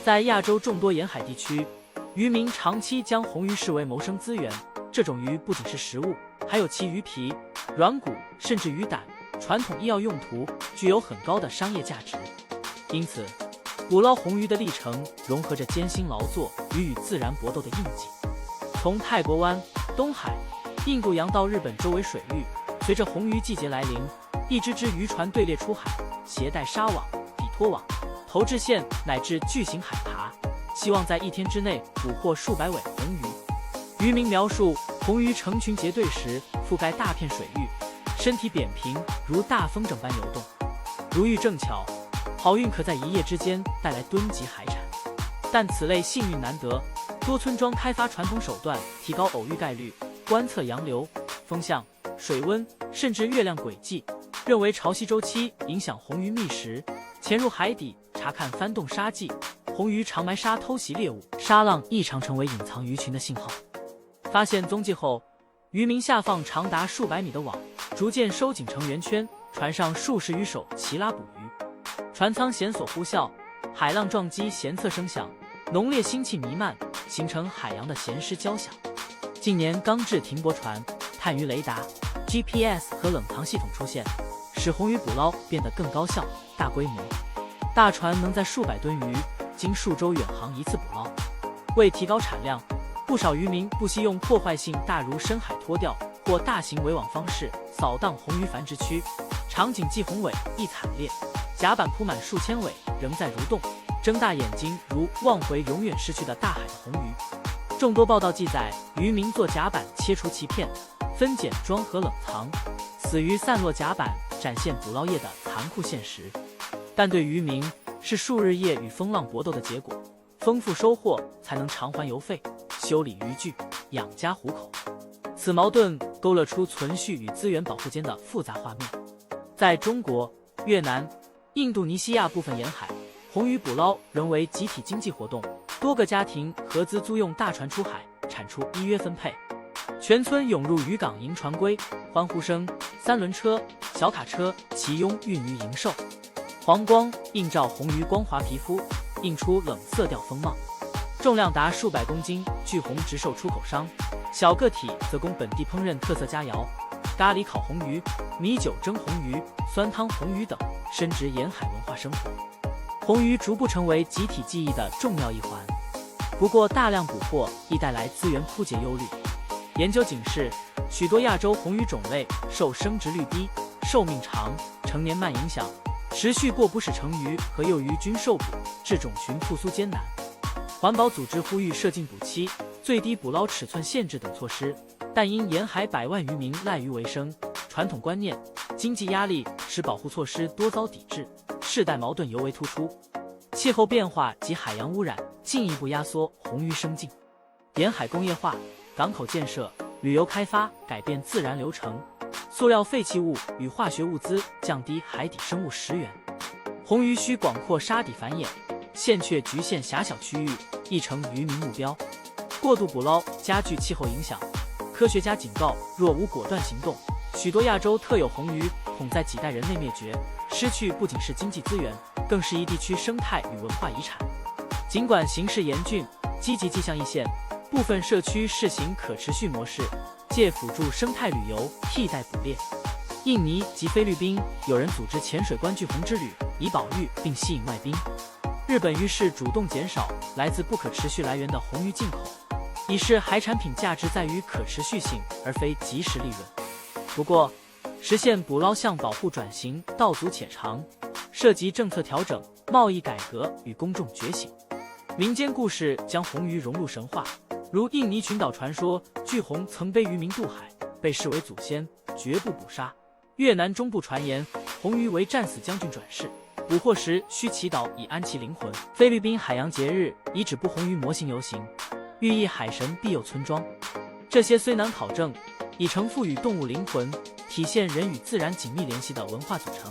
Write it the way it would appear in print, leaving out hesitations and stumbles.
在亚洲众多沿海地区，渔民长期将红鱼视为谋生资源。这种鱼不仅是食物，还有其鱼皮、软骨甚至鱼胆，传统医药用途，具有很高的商业价值。因此，捕捞红鱼的历程融合着艰辛劳作与自然搏斗的印记。从泰国湾、东海、印度洋到日本周围水域，随着红鱼季节来临，一支支渔船队列出海，携带纱网、底拖网、投掷线乃至巨型海爬，希望在一天之内捕获数百尾红鱼。渔民描述，红鱼成群结队时覆盖大片水域，身体扁平，如大风筝般游动。如遇正巧，好运可在一夜之间带来吨级海产。但此类幸运难得，多村庄开发传统手段提高偶遇概率，观测洋流、风向、水温，甚至月亮轨迹，认为潮汐周期影响红鱼觅食。潜入海底查看翻动沙迹，红鱼常埋沙偷袭猎物，沙浪异常成为隐藏鱼群的信号。发现踪迹后，渔民下放长达数百米的网，逐渐收紧成圆圈，船上数十余手齐拉捕鱼。船舱舷索呼啸，海浪撞击舷侧声响，浓烈腥气弥漫，形成海洋的咸湿交响。近年钢制停泊船、探鱼雷达、GPS 和冷藏系统出现，使红鱼捕捞变得更高效、大规模。大船能在数百吨鱼经数周远航一次捕捞。为提高产量，不少渔民不惜用破坏性大如深海拖钓或大型围网方式扫荡红鱼繁殖区，场景既宏伟亦惨烈。甲板铺满数千尾仍在蠕动，睁大眼睛如望回永远失去的大海的红鱼。众多报道记载，渔民做甲板切除鳍片，分拣装和冷藏，死鱼散落甲板，展现捕捞业的残酷现实。但对渔民，是数日夜与风浪搏斗的结果，丰富收获才能偿还邮费、修理渔具、养家糊口。此矛盾勾勒出存续与资源保护间的复杂画面。在中国、越南、印度尼西亚部分沿海，红鱼捕捞仍为集体经济活动，多个家庭合资租用大船出海，产出依约分配。全村涌入渔港迎船归，欢呼声、三轮车、小卡车齐拥运鱼营售。黄光映照红鱼光滑皮肤，映出冷色调风貌。重量达数百公斤，巨红直售出口商，小个体则供本地烹饪特色佳肴，咖喱烤红鱼、米酒蒸红鱼、酸汤红鱼等，深植沿海文化生活。红鱼逐步成为集体记忆的重要一环。不过，大量捕获亦带来资源枯竭忧虑。研究警示，许多亚洲红鱼种类受生殖率低、寿命长、成年慢影响，持续过捕使成鱼和幼鱼均受捕，致种群复苏艰难。环保组织呼吁设禁捕期、最低捕捞尺寸限制等措施，但因沿海百万渔民赖鱼为生，传统观念、经济压力使保护措施多遭抵制，世代矛盾尤为突出。气候变化及海洋污染进一步压缩红鱼生境。沿海工业化、港口建设、旅游开发改变自然流程，塑料废弃物与化学物资降低海底生物食源。红鱼需广阔沙底繁衍，现却局限狭小区域，亦成渔民目标。过度捕捞加剧气候影响。科学家警告，若无果断行动，许多亚洲特有红鱼恐在几代人内灭绝，失去不仅是经济资源，更是一地区生态与文化遗产。尽管形势严峻，积极迹象一线，部分社区试行可持续模式，借辅助生态旅游替代捕猎。印尼及菲律宾有人组织潜水观巨红之旅，以保育并吸引外宾。日本于是主动减少来自不可持续来源的红鱼进口，以示海产品价值在于可持续性，而非即时利润。不过，实现捕捞向保护转型道阻且长，涉及政策调整、贸易改革与公众觉醒。民间故事将红鱼融入神话，如印尼群岛传说，巨红曾背渔民渡海，被视为祖先，绝不捕杀。越南中部传言，红鱼为战死将军转世，捕获时需祈祷以安其灵魂。菲律宾海洋节日以纸布红鱼模型游行，寓意海神庇佑村庄。这些虽难考证，已成赋予动物灵魂、体现人与自然紧密联系的文化组成。